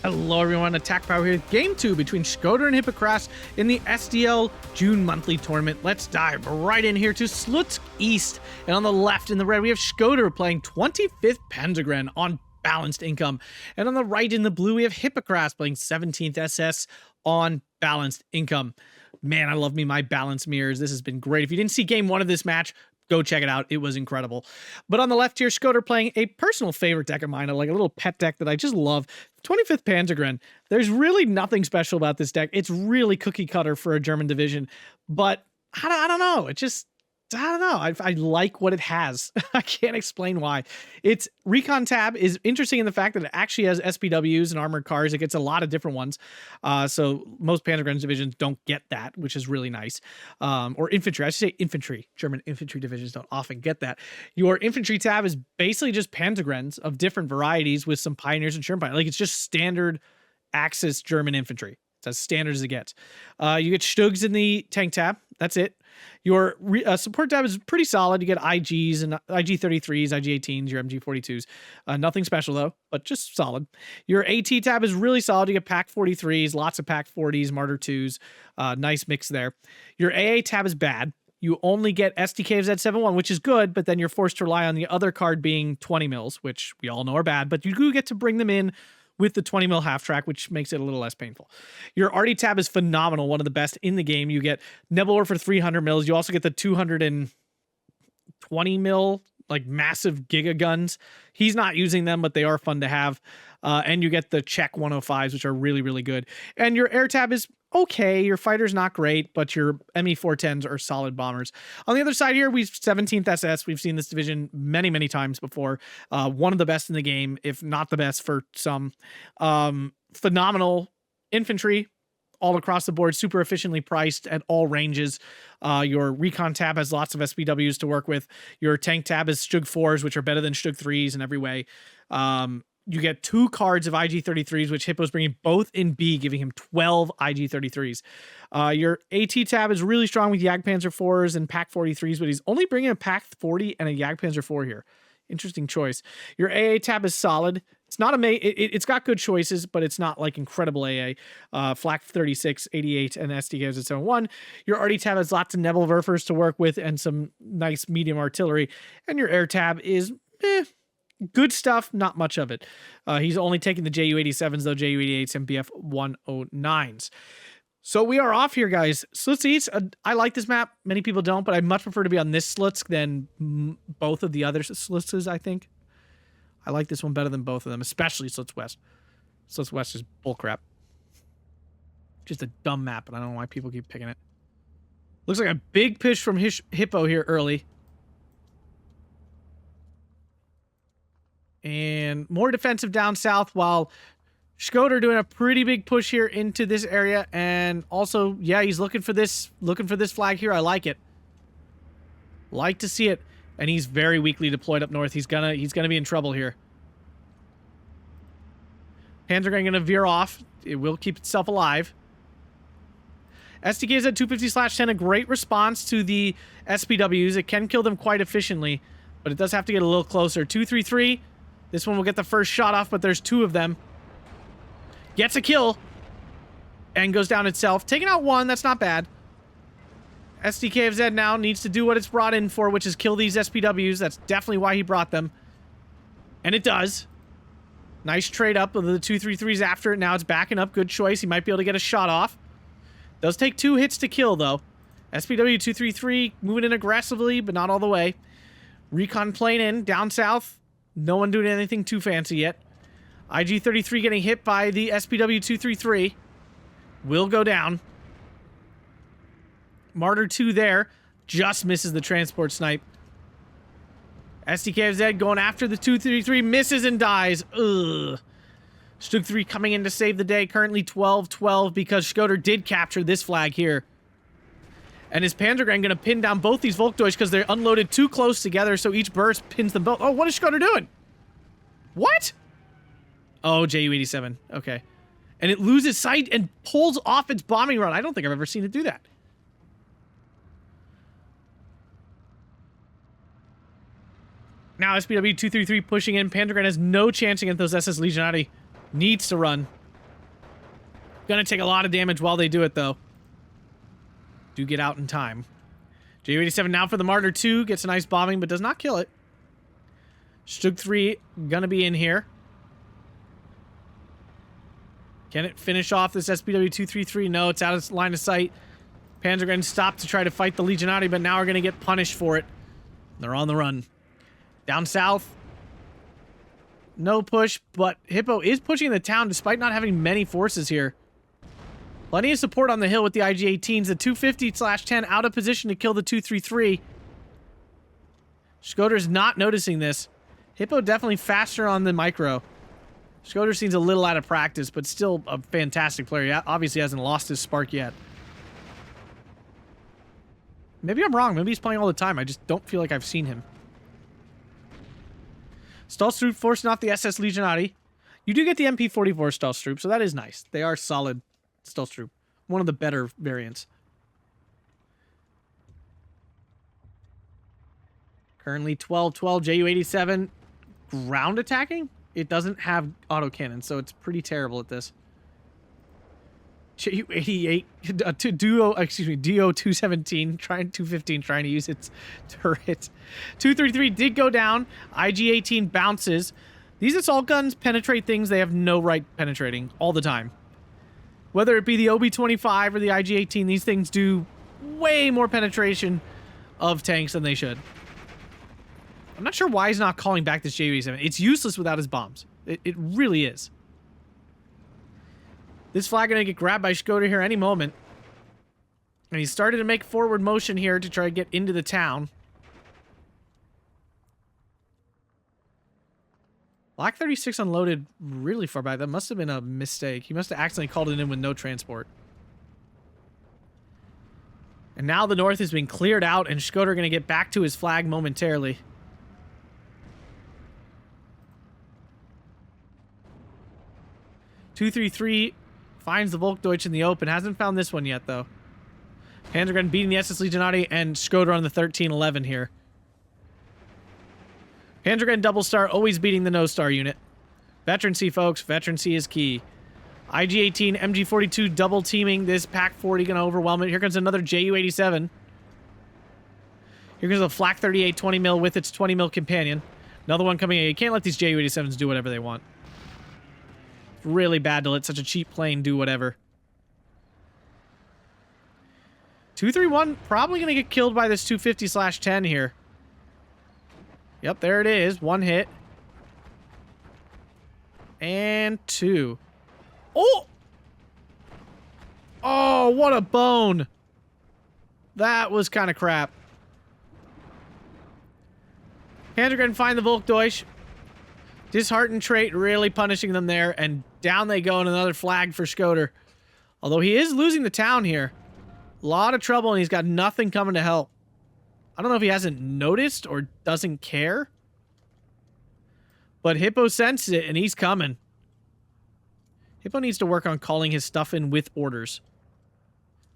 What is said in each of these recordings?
Hello everyone, Attack Power here. Game 2 between Shkodder and Hypokrass in the SDL June monthly tournament. Let's dive right in here to Slutsk East. And on the left in the red, we have Shkodder playing 25th Panzergrenadier on balanced income. And on the right in the blue, we have Hypokrass playing 17th SS on balanced income. Man, I love me my balance mirrors. This has been great. If you didn't see game 1 of this match, go check it out. It was incredible. But on the left here, Shkodder playing a personal favorite deck of mine, like a little pet deck that I just love. 25th Panzergrenadier. There's really nothing special about this deck. It's really cookie cutter for a German division, but I don't know. I don't know. I like what it has. I can't explain why. Its recon tab is interesting in the fact that it actually has SPWs and armored cars. It gets a lot of different ones. So most Panzergrenadier divisions don't get that, which is really nice. Or infantry. I should say infantry. German infantry divisions don't often get that. Your infantry tab is basically just Panzergrenadiers of different varieties with some pioneers and Sherman pioneers. Like it's just standard Axis German infantry. It's as standard as it gets. You get Stugs in the tank tab. That's it. Your support tab is pretty solid. You get IGs and IG-33s, IG-18s, your MG-42s. Nothing special, though, but just solid. Your AT tab is really solid. You get PaK-43s, lots of PaK-40s, Martyr 2s. Nice mix there. Your AA tab is bad. You only get SDK of Z71, which is good, but then you're forced to rely on the other card being 20 mils, which we all know are bad, but you do get to bring them in with the 20 mil half track, which makes it a little less painful. Your Arty tab is phenomenal, one of the best in the game. You get Nebelor for 300 mils. You also get the 220 mil, like massive giga guns. He's not using them, but they are fun to have. And you get the Czech 105s, which are really, really good. And your air tab is okay. Your fighter's not great, but your ME-410s are solid bombers. On the other side here, we've 17th SS. We've seen this division many, many times before. One of the best in the game, if not the best for some. Phenomenal infantry all across the board, super efficiently priced at all ranges. Your recon tab has lots of SPWs to work with. Your tank tab is Stug 4s, which are better than Stug 3s in every way. You get 2 cards of IG-33s, which Hippo's bringing both in B, giving him 12 IG-33s. Your AT tab is really strong with Jagdpanzer 4s and PaK-43s, but he's only bringing a PaK-40 and a Jagdpanzer 4 here. Interesting choice. Your AA tab is solid. It's not it's got good choices, but it's not like incredible AA. Flak 36, 88, and SDK at 71. Your Arty tab has lots of Nebelwerfers to work with and some nice medium artillery. And your air tab is good stuff, not much of it. He's only taking the JU-87s, though, JU-88s and BF-109s. So we are off here, guys. Slutsk East, I like this map. Many people don't, but I much prefer to be on this Slutsk than both of the other Slutsks, I think. I like this one better than both of them, especially Slutsk West. Slutsk West is bullcrap. Just a dumb map, and I don't know why people keep picking it. Looks like a big push from Hippo here early. And more defensive down south, while Shkodder doing a pretty big push here into this area. And also, yeah, he's looking for this flag here. I like it. Like to see it. And he's very weakly deployed up north. He's gonna be in trouble here. Panzergrenadier gonna veer off. It will keep itself alive. SDK is at 250/10, a great response to the SPWs. It can kill them quite efficiently, but it does have to get a little closer. 233. This one will get the first shot off, but there's 2 of them. Gets a kill and goes down itself. Taking out 1, that's not bad. SDK of Z now needs to do what it's brought in for, which is kill these SPWs. That's definitely why he brought them. And it does. Nice trade up with the 233s after it. Now it's backing up. Good choice. He might be able to get a shot off. Does take 2 hits to kill, though. SPW 233 moving in aggressively, but not all the way. Recon plane in, down south. No one doing anything too fancy yet. IG-33 getting hit by the SPW-233. Will go down. Martyr 2 there. Just misses the transport snipe. SDK of Z going after the 233. Misses and dies. Ugh. Stug 3 coming in to save the day. Currently 12-12 because Shkodder did capture this flag here. And his Panzergrenadier going to pin down both these Volkdeutsch because they're unloaded too close together, so each burst pins them both. Oh, what is Shkodder doing? What? Oh, JU-87. Okay. And it loses sight and pulls off its bombing run. I don't think I've ever seen it do that. Now SPW-233 pushing in. Panzergrenadier has no chance against those SS Legionati. Needs to run. Gonna take a lot of damage while they do it, though. Do get out in time. Ju-87 now for the Martyr 2. Gets a nice bombing, but does not kill it. Shkodder 3 gonna be in here. Can it finish off this SPW 233? No, it's out of line of sight. Panzergrenadier stopped to try to fight the Legionati, but now we're gonna get punished for it. They're on the run. Down south. No push, but Hippo is pushing the town despite not having many forces here. Plenty of support on the hill with the IG-18s. The 250/10 out of position to kill the 233. Shkodder's not noticing this. Hippo definitely faster on the micro. Shkodder seems a little out of practice, but still a fantastic player. He obviously hasn't lost his spark yet. Maybe I'm wrong. Maybe he's playing all the time. I just don't feel like I've seen him. Slutsk forcing off the SS Legionati. You do get the MP44 Slutsk, so that is nice. They are solid Slutsk. One of the better variants. Currently 12-12 Ju-87 ground attacking. It doesn't have autocannon, so it's pretty terrible at this. Ju-88 DO-217 trying 215 trying to use its turret. 233 did go down. IG-18 bounces. These assault guns penetrate things they have no right penetrating all the time. Whether it be the OB-25 or the IG-18, these things do way more penetration of tanks than they should. I'm not sure why he's not calling back this Ju-87. It's useless without his bombs. It really is. This flag gonna get grabbed by Shkodder here any moment. And he started to make forward motion here to try to get into the town. Black 36 unloaded really far back. That must have been a mistake. He must have accidentally called it in with no transport. And now the north has been cleared out, and Shkodder gonna get back to his flag momentarily. .233 finds the Volkdeutsch in the open. Hasn't found this one yet, though. Panzergrenadier beating the SS Legionati and Shkodder on the 1311 here. Panzergrenadier double star, always beating the no star unit. Veterancy, folks. Veterancy is key. IG-18, MG-42 double teaming this Pack 40, gonna overwhelm it. Here comes another Ju-87. Here comes a Flak 38 20 mil with its 20 mil companion. Another one coming in. You can't let these Ju-87s do whatever they want. It's really bad to let such a cheap plane do whatever. 231 probably gonna get killed by this 250/10 here. Yep, there it is. One hit. And two. Oh! Oh, what a bone. That was kind of crap. Panzergrenadier find the Volkdeutsch. Disheartened trait really punishing them there. And down they go in another flag for Shkodder. Although he is losing the town here. A lot of trouble and he's got nothing coming to help. I don't know if he hasn't noticed or doesn't care. But Hippo sensed it and he's coming. Hippo needs to work on calling his stuff in with orders.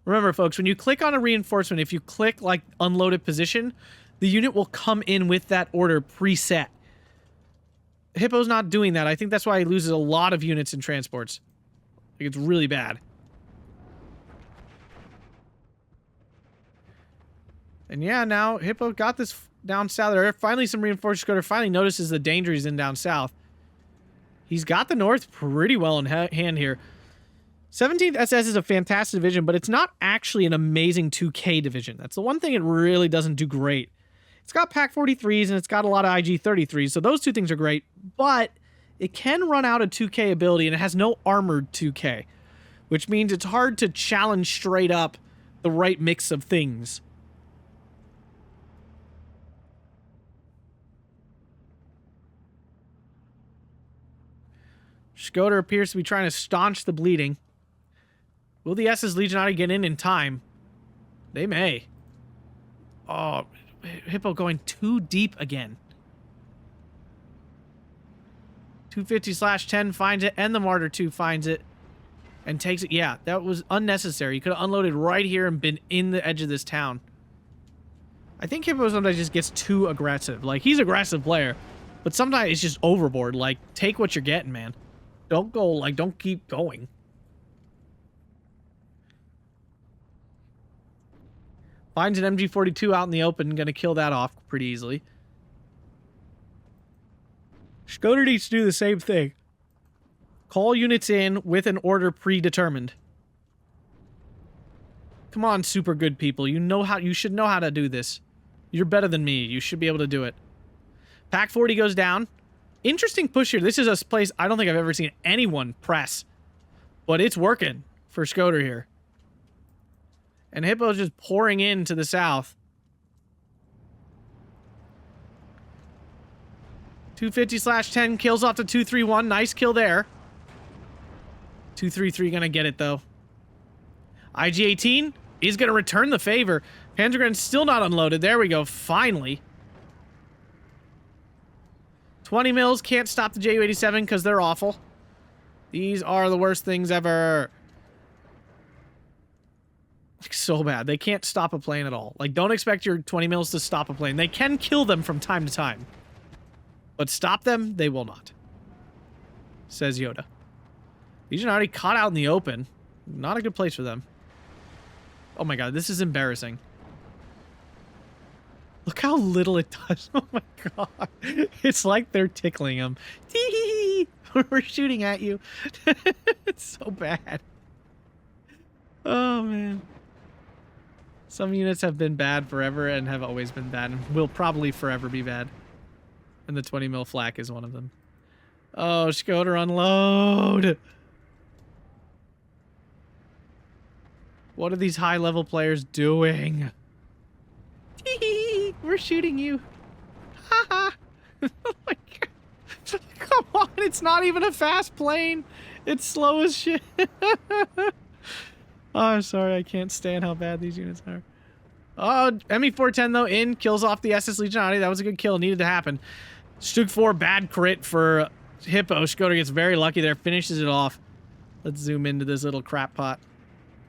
Remember, folks, when you click on a reinforcement, if you click, like, unloaded position, the unit will come in with that order preset. Hippo's not doing that. I think that's why he loses a lot of units in transports. Like, it's really bad. And yeah, now Hippo got this down south. There are finally some reinforced Shkodder finally notices the danger he's in down south. He's got the north pretty well in hand here. 17th SS is a fantastic division, but it's not actually an amazing 2K division. That's the one thing it really doesn't do great. It's got Pack 43s and it's got a lot of IG 33s, so those two things are great, but it can run out of 2K ability and it has no armored 2K, which means it's hard to challenge straight up the right mix of things. Shkodder appears to be trying to staunch the bleeding. Will the SS Legionati get in time? They may. Oh, Hippo going too deep again. 250/10 finds it, and the Martyr 2 finds it and takes it. Yeah, that was unnecessary. You could have unloaded right here and been in the edge of this town. I think Hippo sometimes just gets too aggressive. Like, he's an aggressive player, but sometimes it's just overboard. Like, take what you're getting, man. Don't go, like, don't keep going. Finds an MG42 out in the open, gonna kill that off pretty easily. Shkodder needs to do the same thing. Call units in with an order predetermined. Come on, super good people. You should know how to do this. You're better than me. You should be able to do it. Pack 40 goes down. Interesting push here. This is a place I don't think I've ever seen anyone press. But it's working for Shkodder here. And Hippo's just pouring in to the south. 250/10 kills off to 231. Nice kill there. 233 gonna get it though. IG-18 is gonna return the favor. Panzergren's still not unloaded. There we go. Finally. 20 mils can't stop the Ju-87 because they're awful. These are the worst things ever. Like, so bad. They can't stop a plane at all. Like, don't expect your 20 mils to stop a plane. They can kill them from time to time. But stop them, they will not. Says Yoda. Legion already caught out in the open. Not a good place for them. Oh my god, this is embarrassing. Look how little it does. Oh my god. It's like they're tickling him. Tee-hee-hee. We're shooting at you. It's so bad. Oh man. Some units have been bad forever and have always been bad and will probably forever be bad. And the 20 mil flak is one of them. Oh, Shkodder, unload! What are these high-level players doing? We're shooting you. Haha. Oh my god. Come on, it's not even a fast plane. It's slow as shit. Oh, I'm sorry, I can't stand how bad these units are. Oh, ME-410 though, in, kills off the SS Legionati. That was a good kill, needed to happen. Stug 4, bad crit for Hippo. Shkodder gets very lucky there, finishes it off. Let's zoom into this little crap pot.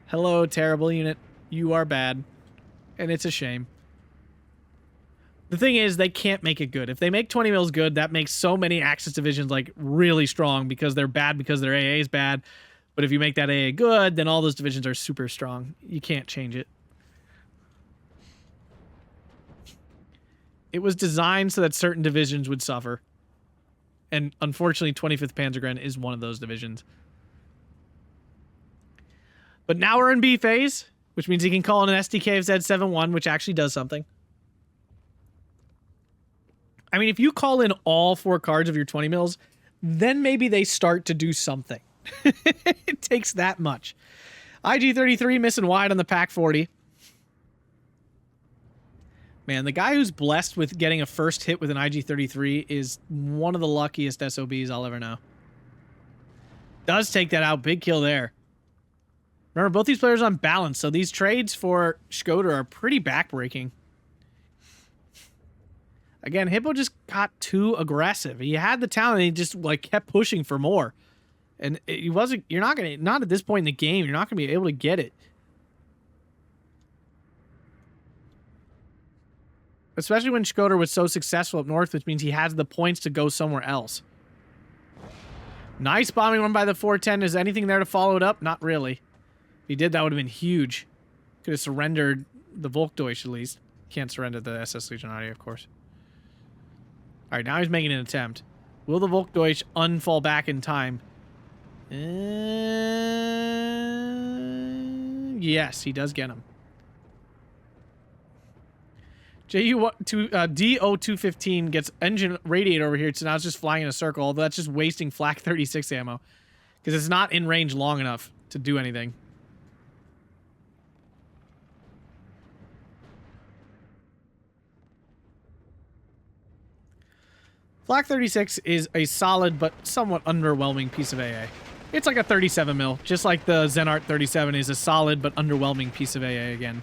Hello, terrible unit. You are bad. And it's a shame. The thing is, they can't make it good. If they make 20 mils good, that makes so many Axis divisions, like, really strong because they're bad because their AA is bad. But if you make that AA good, then all those divisions are super strong. You can't change it. It was designed so that certain divisions would suffer. And unfortunately, 25th Panzergren is one of those divisions. But now we're in B phase, which means he can call in an SDK of Z71, which actually does something. I mean, if you call in all 4 cards of your 20 mils, then maybe they start to do something. It takes that much. IG-33 missing wide on the Pack 40. Man, the guy who's blessed with getting a first hit with an IG-33 is one of the luckiest SOBs I'll ever know. Does take that out. Big kill there. Remember, both these players are on balance, so these trades for Shkodder are pretty backbreaking. Again, Hippo just got too aggressive. He had the talent, and he just like kept pushing for more. And he wasn't. You're not gonna. Not at this point in the game. You're not gonna be able to get it. Especially when Shkodder was so successful up north, which means he has the points to go somewhere else. Nice bombing run by the 410. Is anything there to follow it up? Not really. If he did, that would have been huge. Could have surrendered the Volkdeutsch at least. Can't surrender the SS Legionati, of course. Alright, now he's making an attempt. Will the Volkdeutsch unfall back in time? Yes, he does get him. DO-215 gets engine radiator over here, so now it's just flying in a circle, although that's just wasting Flak 36 ammo. Because it's not in range long enough to do anything. Flak 36 is a solid but somewhat underwhelming piece of AA. It's like a 37 mil, just like the Zenart 37 is a solid but underwhelming piece of AA again.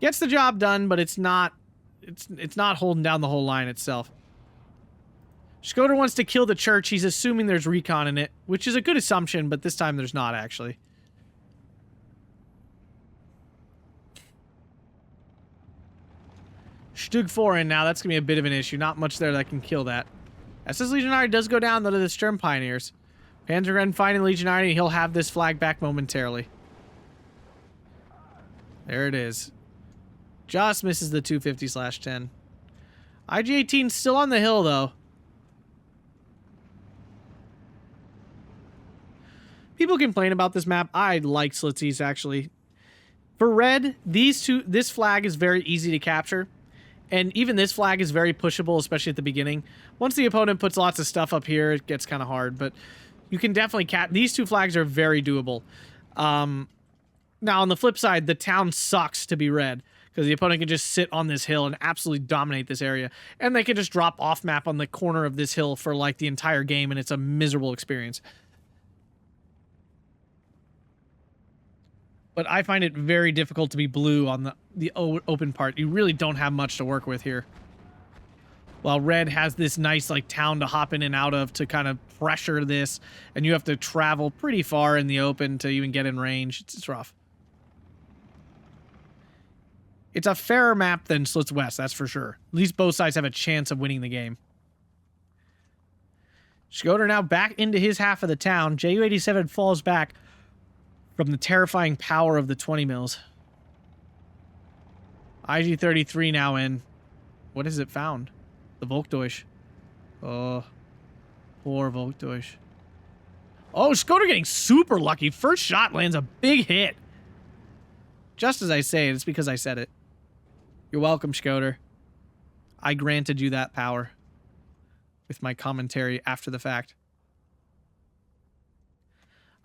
Gets the job done, but it's not holding down the whole line itself. Shkodder wants to kill the church. He's assuming there's recon in it, which is a good assumption, but this time there's not actually. Stug 4 in now. That's going to be a bit of an issue. Not much there that can kill that. SS Legionary does go down, though, to the Sturm Pioneers. Panzergren finding Legionary, and he'll have this flag back momentarily. There it is. Just misses the 250/10. IG-18 still on the hill, though. People complain about this map. I like Slutsk East, actually. For red, this flag is very easy to capture. And even this flag is very pushable, especially at the beginning. Once the opponent puts lots of stuff up here, it gets kind of hard. But you can definitely these two flags are very doable. Now, on the flip side, the town sucks to be red, because the opponent can just sit on this hill and absolutely dominate this area. And they can just drop off map on the corner of this hill for like the entire game, and it's a miserable experience. But I find it very difficult to be blue on the open part. You really don't have much to work with here. While red has this nice like town to hop in and out of to kind of pressure this, and you have to travel pretty far in the open to even get in range. It's rough. It's a fairer map than Slutsk West, that's for sure. At least both sides have a chance of winning the game. Shkodder now back into his half of the town. Ju-87 falls back from the terrifying power of the 20 mils. IG-33 now in. What has it found? The Volkdeutsch. Oh. Poor Volkdeutsch. Oh, Shkodder getting super lucky. First shot lands a big hit. Just as I say it, it's because I said it. You're welcome, Shkodder. I granted you that power with my commentary after the fact.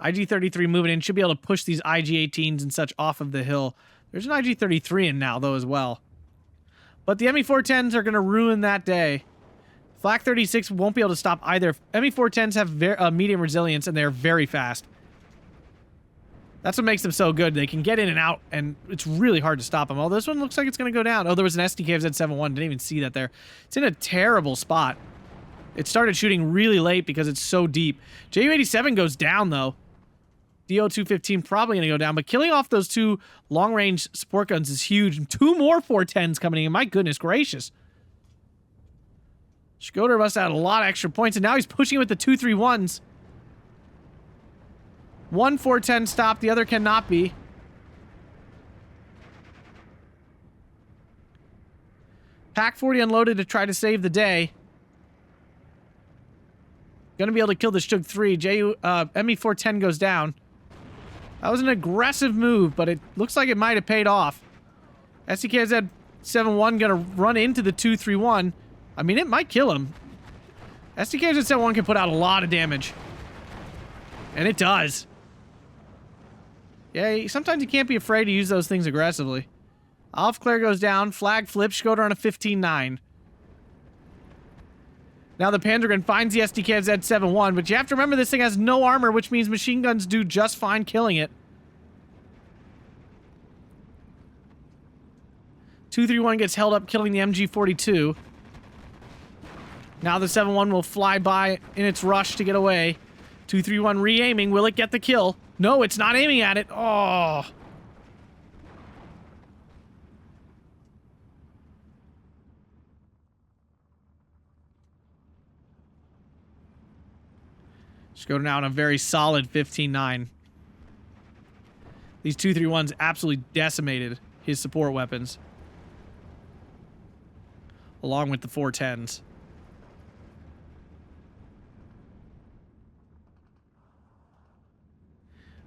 IG-33 moving in. Should be able to push these IG-18s and such off of the hill. There's an IG-33 in now, though, as well. But the ME-410s are going to ruin that day. Flak 36 won't be able to stop either. ME-410s have medium resilience, and they're very fast. That's what makes them so good. They can get in and out, and it's really hard to stop them. Oh, this one looks like it's going to go down. Oh, there was an SDKZ-71. Didn't even see that there. It's in a terrible spot. It started shooting really late because it's so deep. Ju-87 goes down, though. DO-215 probably going to go down, but killing off those two long-range support guns is huge. Two more 410s coming in. My goodness gracious. Shkodder must have had a lot of extra points, and now he's pushing with the 231s. One 410 stop, the other cannot be. Pack 40 unloaded to try to save the day. Gonna be able to kill the Shug 3. ME-410 goes down. That was an aggressive move, but it looks like it might have paid off. SDKZ-71 gonna run into the 231. I mean, it might kill him. SDKZ-71 can put out a lot of damage. And it does. Yeah, sometimes you can't be afraid to use those things aggressively. Olive Claire goes down. Flag flips. Shkodder on a 15-9. Now the Panzergrenadier finds the SDKZ-71, but you have to remember this thing has no armor, which means machine guns do just fine killing it. 231 gets held up, killing the MG-42. Now the 7-1 will fly by in its rush to get away. 231 re-aiming. Will it get the kill? No, it's not aiming at it. Oh. Shkodder now on a very solid 15-9. These 231s absolutely decimated his support weapons. Along with the 410s.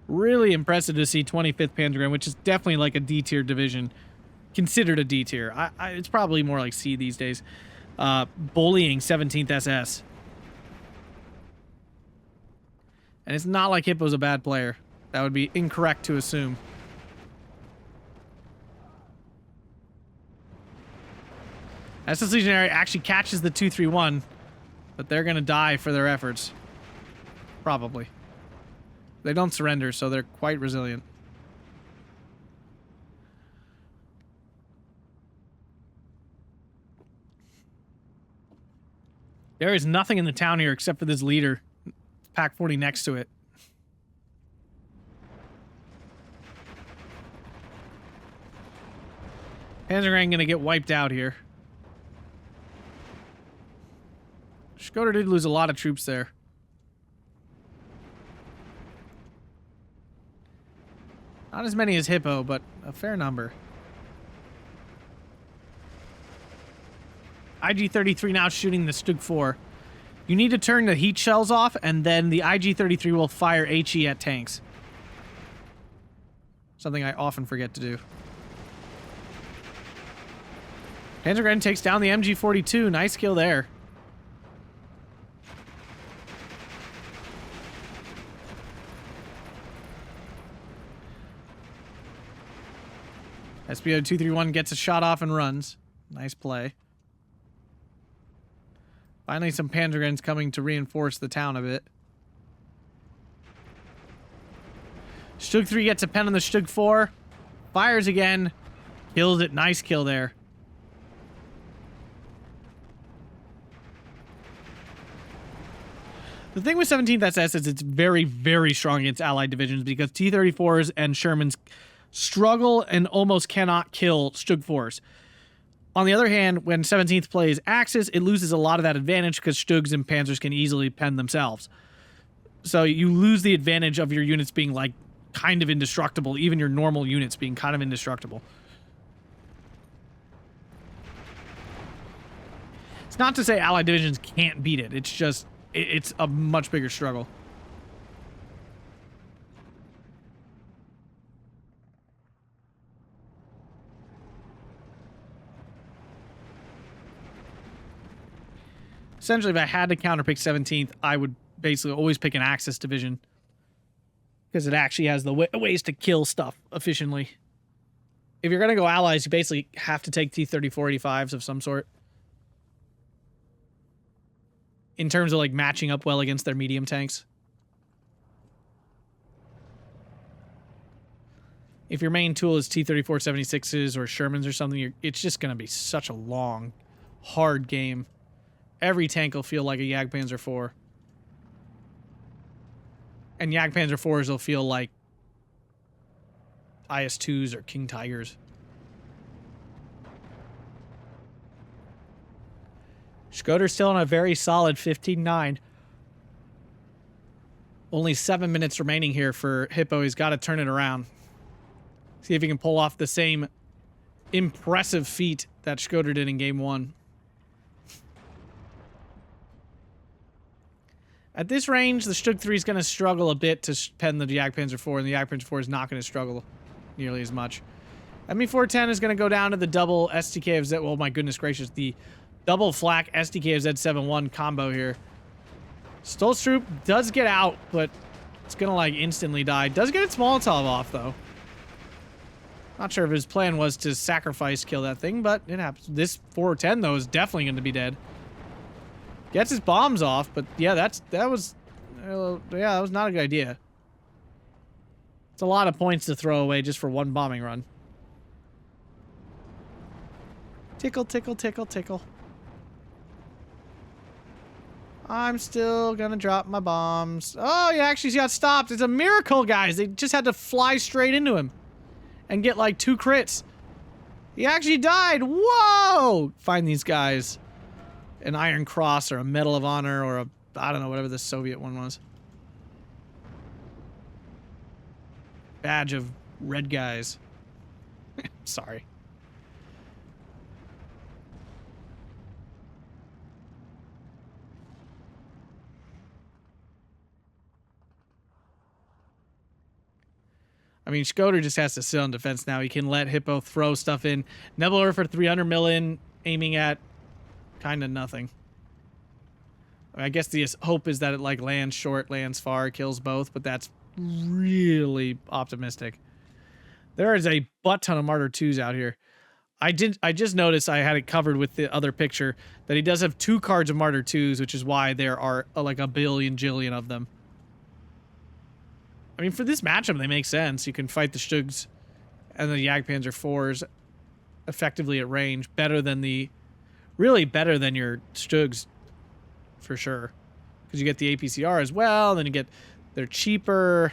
Really impressive to see 25th Panzergrenadier, which is definitely like a D-tier division. Considered a D-tier. It's probably more like C these days. Bullying 17th SS. And it's not like Hippo's a bad player. That would be incorrect to assume. SS Legionary actually catches the 231, but they're going to die for their efforts. Probably. They don't surrender, so they're quite resilient. There is nothing in the town here except for this leader. Pack 40 next to it. Panzergrenadier gonna get wiped out here. Shkodder did lose a lot of troops there. Not as many as Hippo, but a fair number. IG-33 now shooting the Stug 4. You need to turn the heat shells off, and then the IG-33 will fire HE at tanks. Something I often forget to do. Panzergrenadier takes down the MG-42. Nice kill there. SBO-231 gets a shot off and runs. Nice play. Finally, some Panzergrenadiers coming to reinforce the town a bit. Stug 3 gets a pen on the Stug 4. Fires again. Kills it. Nice kill there. The thing with 17th SS is it's very, very strong against allied divisions because T-34s and Shermans struggle and almost cannot kill Stug 4s. On the other hand, when 17th plays Axis, it loses a lot of that advantage because Stugs and Panzers can easily pen themselves. So you lose the advantage of your units being, like, kind of indestructible, even your normal units being kind of indestructible. It's not to say allied divisions can't beat it. It's just, it's a much bigger struggle. Essentially, if I had to counterpick 17th, I would basically always pick an Axis division. Because it actually has the ways to kill stuff efficiently. If you're going to go allies, you basically have to take T-34-85s of some sort. In terms of, like, matching up well against their medium tanks. If your main tool is T-34-76s or Shermans or something, it's just going to be such a long, hard game. Every tank will feel like a Jagdpanzer 4. And Jagdpanzer 4s will feel like IS-2s or King Tigers. Shkodder's still on a very solid 15-9. Only 7 minutes remaining here for Hippo. He's got to turn it around. See if he can pull off the same impressive feat that Shkodder did in Game 1. At this range, the Stug 3 is going to struggle a bit to pen the Jagdpanzer 4, and the Jagdpanzer 4 is not going to struggle nearly as much. ME-410 is going to go down to the double STK of Z... Oh my goodness gracious, the double flak STK of Z71 combo here. Stolztroop does get out, but it's going to, like, instantly die. Does get its Molotov off, though. Not sure if his plan was to sacrifice kill that thing, but it happens. This 410, though, is definitely going to be dead. Gets his bombs off, but yeah, that was not a good idea. It's a lot of points to throw away just for one bombing run. Tickle, tickle, tickle, tickle. I'm still gonna drop my bombs. Oh, he actually got stopped. It's a miracle, guys. They just had to fly straight into him and get like 2 crits. He actually died. Whoa! Find these guys. An Iron Cross or a Medal of Honor or a, I don't know, whatever the Soviet one was. Badge of red guys. Sorry. I mean, Shkodder just has to sit on defense now. He can let Hippo throw stuff in. Nebula for 300 mil in, aiming at kind of nothing. I guess the hope is that it like lands short, lands far, kills both, but that's really optimistic. There is a butt ton of Martyr 2s out here. I just noticed, I had it covered with the other picture, that he does have 2 cards of Martyr 2s, which is why there are like a billion jillion of them. I mean, for this matchup, they make sense. You can fight the Stugs and the Jagdpanzer 4s effectively at range, better than the... Really better than your Stugs, for sure. Because you get the APCR as well, then you get... They're cheaper.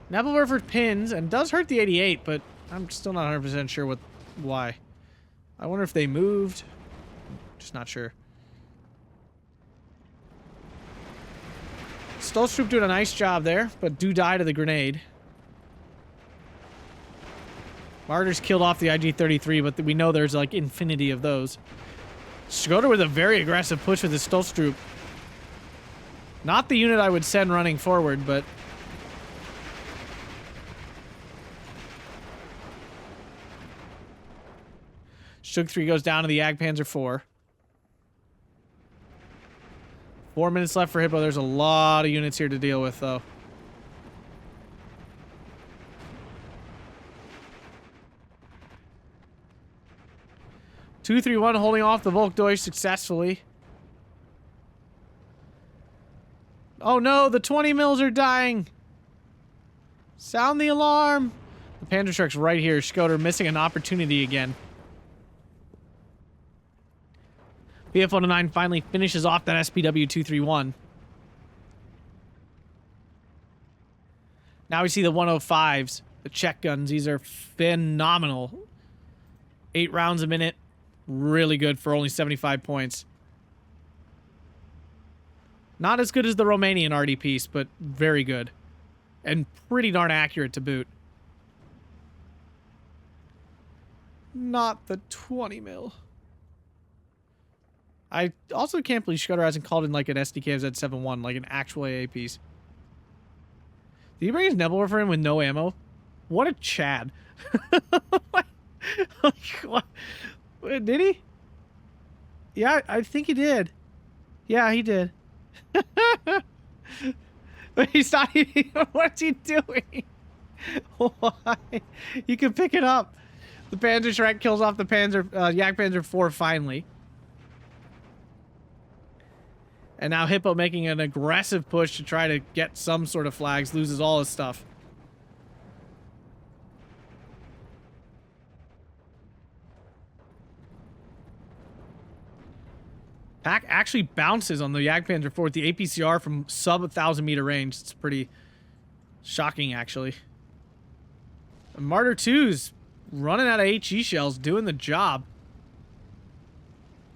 Nebelwerfer pins, and does hurt the 88, but I'm still not 100% sure why. I wonder if they moved. Just not sure. Stolztroop doing a nice job there, but do die to the grenade. Martyrs killed off the IG-33, but we know there's like infinity of those. Shkodder with a very aggressive push with his Slutsk troop. Not the unit I would send running forward, but... Shug 3 goes down to the Jagdpanzer 4. 4 minutes left for Hippo. There's a lot of units here to deal with, though. Two, 3, 1 holding off the Volkdeutsch successfully. Oh no, the 20 mils are dying. Sound the alarm. The Panzergrenadier's right here. Shkodder missing an opportunity again. BF-109 finally finishes off that SPW-231. Now we see the 105s, the Czech guns. These are phenomenal. 8 rounds a minute. Really good for only 75 points. Not as good as the Romanian RD piece, but very good. And pretty darn accurate to boot. Not the 20 mil. I also can't believe Shkodder hasn't called in like an SDKZ-71, like an actual AA piece. Did he bring his Nebelwerfer in with no ammo? What a Chad. What? Did he? Yeah, I think he did. Yeah, he did. But he's not even... What's he doing? Why? You can pick it up. The Panzerschreck kills off the Jagdpanzer 4 finally. And now Hippo making an aggressive push to try to get some sort of flags. Loses all his stuff. Pack actually bounces on the Jagdpanzer 4 with the APCR from sub 1,000 meter range. It's pretty shocking, actually. And Martyr 2's running out of HE shells, doing the job.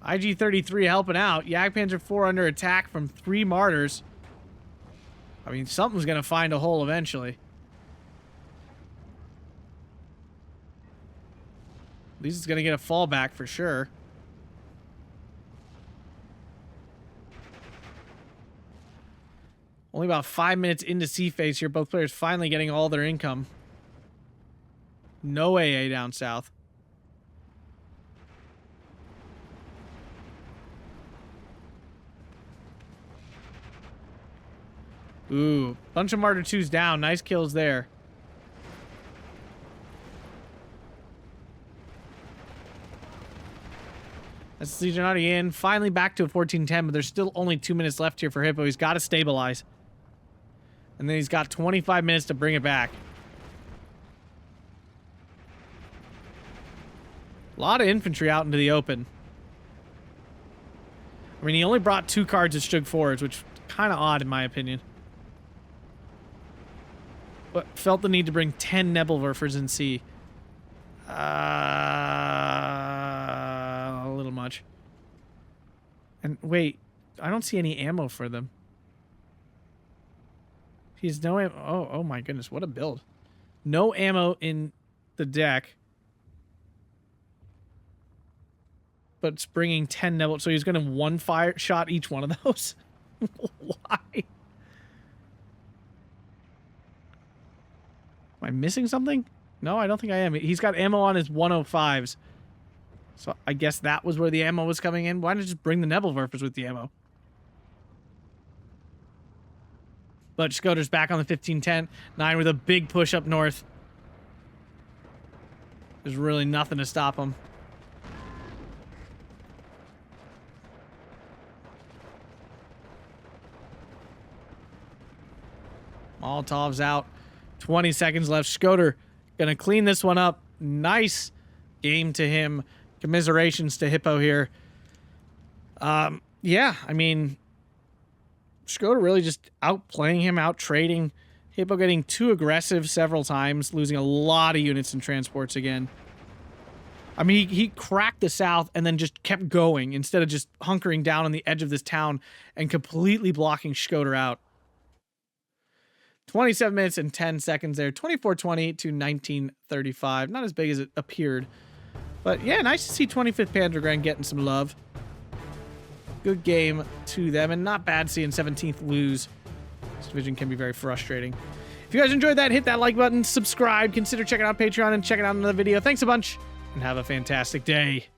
IG-33 helping out. Jagdpanzer 4 under attack from 3 Martyrs. I mean, something's going to find a hole eventually. At least it's going to get a fallback for sure. Only about 5 minutes into C phase here. Both players finally getting all their income. No AA down south. Ooh, bunch of Martyr 2s down. Nice kills there. That's Legionati in. Finally back to a 14-10, but there's still only 2 minutes left here for Hippo. He's got to stabilize. And then he's got 25 minutes to bring it back. A lot of infantry out into the open. I mean, he only brought 2 cards of Shug 4s, which is kind of odd in my opinion. But felt the need to bring 10 Nebelwerfers in C. A little much. And wait, I don't see any ammo for them. He's no ammo. Oh my goodness, what a build. No ammo in the deck. But it's bringing 10 Nebel. So he's going to one fire shot each one of those. Why? Am I missing something? No, I don't think I am. He's got ammo on his 105s. So I guess that was where the ammo was coming in. Why not just bring the Nebelwerfers with the ammo? But Shkodder's back on the 15-10. 9 with a big push up north. There's really nothing to stop him. Molotov's out. 20 seconds left. Shkodder gonna clean this one up. Nice game to him. Commiserations to Hippo here. Yeah, I mean, Shkodder really just outplaying him, out trading. Hippo getting too aggressive several times, losing a lot of units and transports again. I mean, he cracked the south and then just kept going instead of just hunkering down on the edge of this town and completely blocking Shkodder out. 27 minutes and 10 seconds there. 2420 to 1935. Not as big as it appeared. But yeah, nice to see 25th Panzergrenadier getting some love. Good game to them, and not bad seeing 17th lose. This division can be very frustrating. If you guys enjoyed that, hit that like button, subscribe, consider checking out Patreon, and checking out another video. Thanks a bunch, and have a fantastic day.